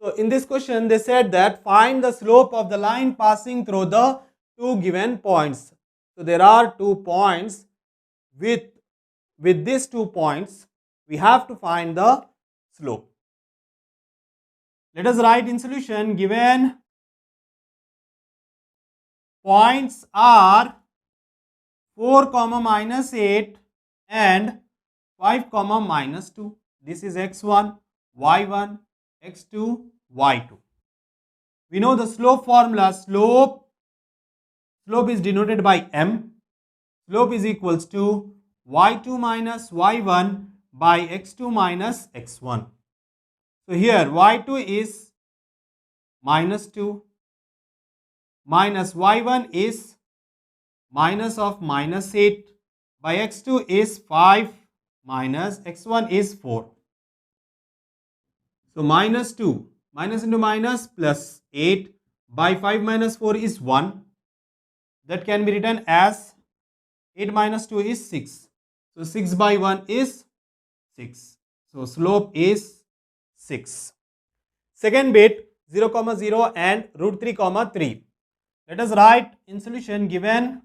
So in this question they said that find the slope of the line passing through the two given points. So there are 2 points. With these 2 points we have to find the slope. Let us write in solution. Given points are 4 comma minus 8 and 5 comma minus 2. This is x1, y1, x2, y2. We know the slope formula. Slope is denoted by m. Slope is equals to y2 minus y1 by x2 minus x1. So here y2 is minus 2 minus y1 is minus of minus 8 by x2 is 5 minus x1 is 4. So minus 2 minus into minus plus 8 by 5 minus 4 is 1. That can be written as 8 minus 2 is 6. So 6 by 1 is 6. So slope is 6. Second bit 0 comma 0 and root 3 comma 3. Let us write in solution. Given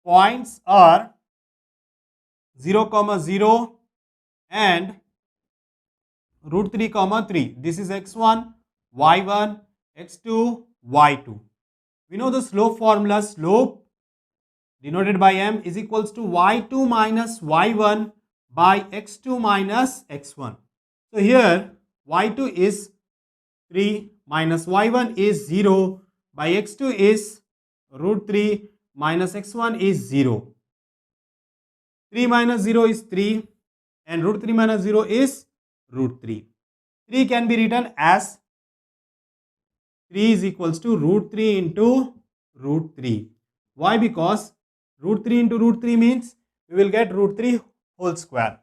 points are 0 comma 0 and root 3 comma 3. This is x1, y1, x2, y2. We know the slope formula. Slope denoted by m is equals to y2 minus y1 by x2 minus x1. So here y2 is 3 minus y1 is 0 by x2 is root 3 minus x1 is 0. 3 minus 0 is 3 and root 3 minus 0 is root 3. 3 can be written as 3 is equals to root 3 into root 3. Why? Because root 3 into root 3 means we will get root 3 whole square.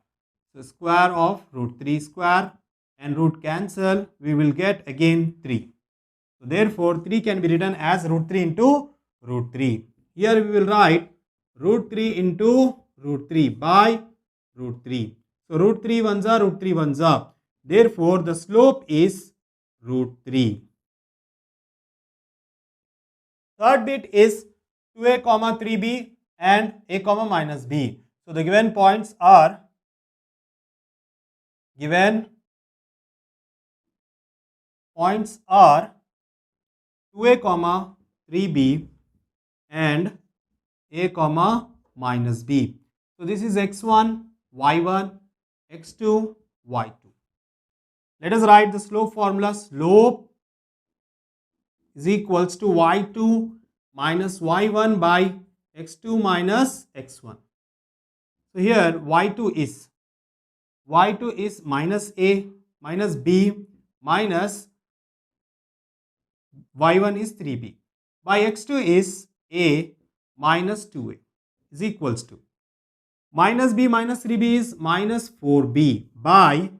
So square of root 3 square and root cancel, we will get again 3. So therefore 3 can be written as root 3 into root 3. Here we will write root 3 into root 3 by root 3. So root 3 ones are root 3 ones are. Therefore the slope is root 3. Third bit is 2a comma 3b and a comma minus b. So the given points are 2a comma 3b and a comma minus b. So this is x1, y1, x2, y2. Let us write the slope formula. Slope is equals to y2 minus y1 by x2 minus x1. So here y2 is minus a minus b minus y1 is 3b by x2 is a minus 2a is equals to minus b minus 3b is minus 4b by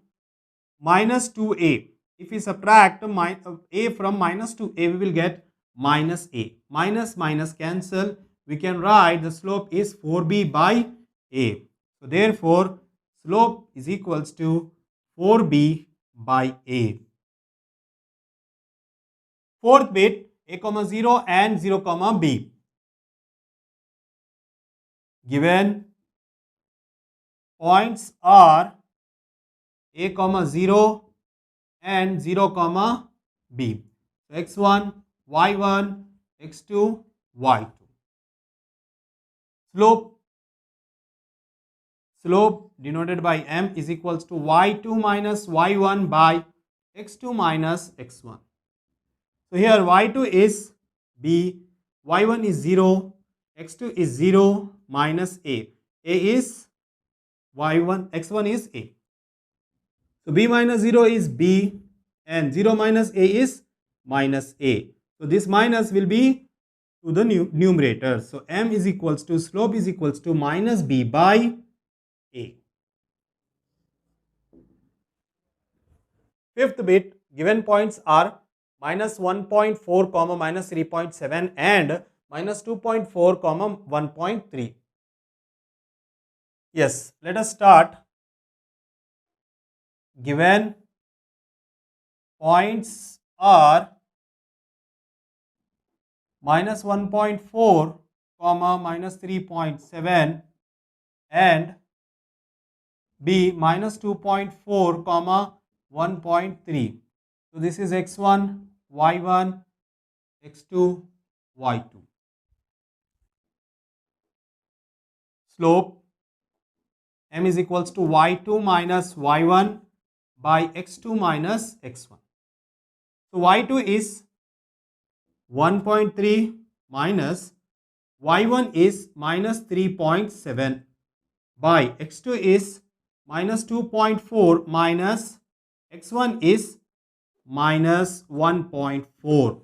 minus 2a. If we subtract a from minus to a, we will get minus a. Minus minus cancel. We can write the slope is 4b by a. So therefore slope is equals to 4b by a. Fourth bit, a comma 0 and 0 comma b. Given points are a comma 0 and 0 comma b. So x1, y1, x2, y2. Slope denoted by m is equals to y2 minus y1 by x2 minus x1. So here y2 is b, y1 is 0, x2 is 0 minus a is y1, x1 is a. So b minus 0 is b and 0 minus a is minus a. So this minus will be to the numerator. So m is equals to, slope is equals to minus b by a. Fifth bit, given points are minus 1.4 comma minus 3.7 and minus 2.4 comma 1.3. Yes, let us start. given points are minus 1.4 comma minus 3.7 and B minus 2.4 comma 1.3. So this is x1, y1, x2, y2. Slope m is equals to y2 minus y1 by x2 minus x1. So y2 is 1.3 minus y1 is minus 3.7 by x2 is minus 2.4 minus x1 is minus 1.4.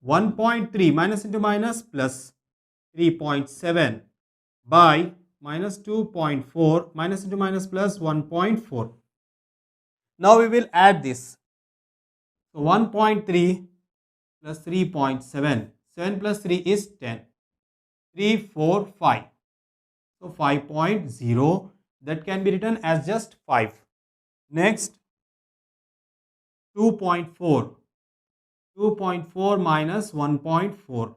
1.3 minus into minus plus 3.7 by minus 2.4 minus into minus plus 1.4. Now we will add this. So 1.3 plus 3.7. 7 plus 3 is 10. 3, 4, 5. So 5.0, that can be written as just 5. Next 2.4. 2.4 minus 1.4.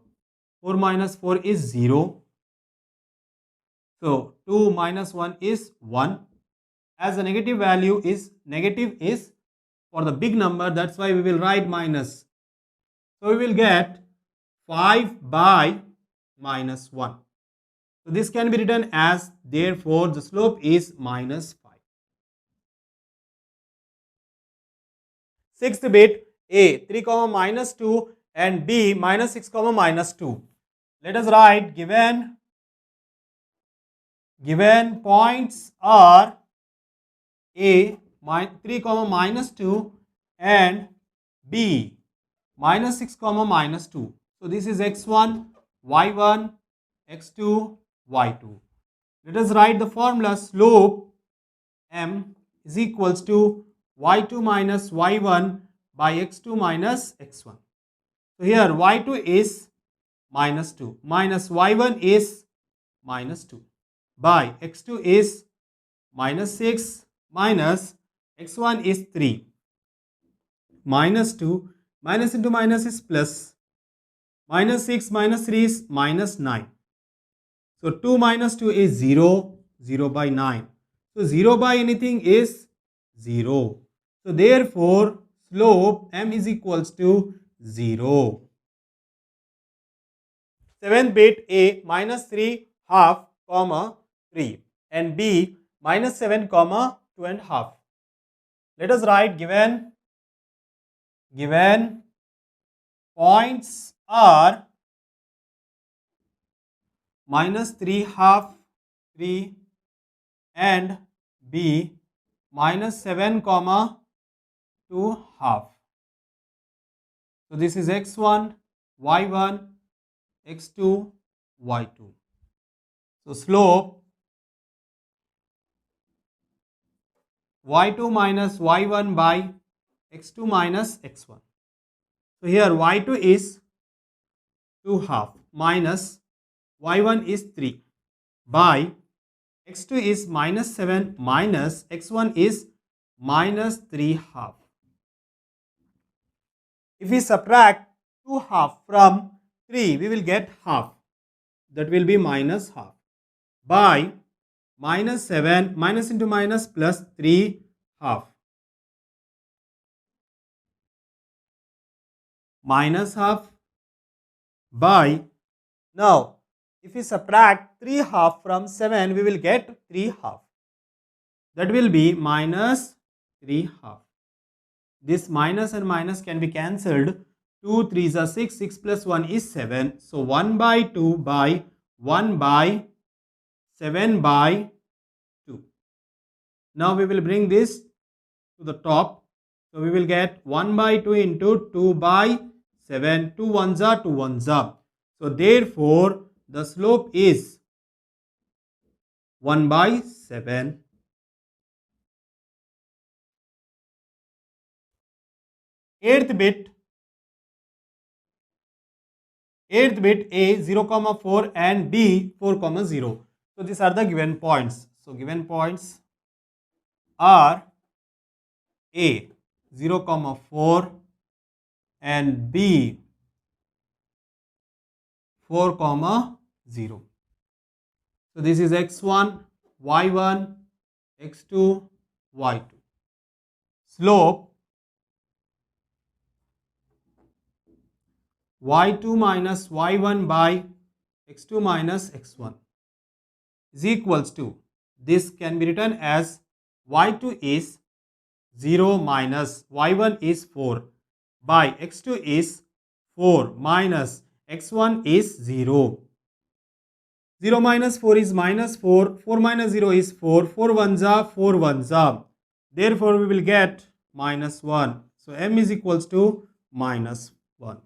4 minus 4 is 0. So 2 minus 1 is 1. As the negative value is negative is for the big number, that's why we will write minus. So we will get 5 by minus 1. So this can be written as, therefore the slope is minus 5. Sixth bit, A 3 comma minus 2 and B minus 6 comma minus 2. Let us write given points are A 3 comma minus 2 and B minus 6 comma minus 2. So this is x1, y1, x2, y2. Let us write the formula. Slope m is equals to y2 minus y1 by x2 minus x1. So here y2 is minus 2 minus y1 is minus 2 by x2 is minus 6 minus x1 is 3 minus 2 minus into minus is plus, minus 6 minus 3 is minus 9. So 2 minus 2 is 0, 0 by 9. So 0 by anything is 0. So therefore slope m is equals to 0. Seventh bit, A minus 3 half comma 3 and B minus 7 comma 2 and half. Let us write given points are minus 3 half 3 and B minus 7 comma 2 half. So this is x1, y1, x2, y2. So slope y2 minus y1 by x2 minus x1. So here y2 is 2 half minus y1 is 3 by x2 is minus 7 minus x1 is minus 3 half. If we subtract 2 half from 3, we will get half. That will be minus half by minus 7 minus into minus plus 3 half minus half by, now if we subtract 3 half from 7, we will get 3 half. That will be minus 3 half. This minus and minus can be cancelled. 2 3s are 6, 6 plus 1 is 7. So 1 by 2 by 1 by 7 by 2. Now we will bring this to the top. So we will get 1 by 2 into 2 by 7. 2 ones are 2 ones are. So therefore the slope is 1 by 7. Eighth bit A 0 comma 4 and B 4 comma 0. So these are the given points. So given points are A 0, 4 and B 4, 0. So this is x1, y1, x2, y2. Slope y2 minus y1 by x2 minus x1 is equals to, this can be written as y2 is 0 minus y1 is 4 by x2 is 4 minus x1 is 0. 0 minus 4 is minus 4, 4 minus 0 is 4, 4 ones are 4 ones are. Therefore, we will get minus 1. So, m is equals to minus 1.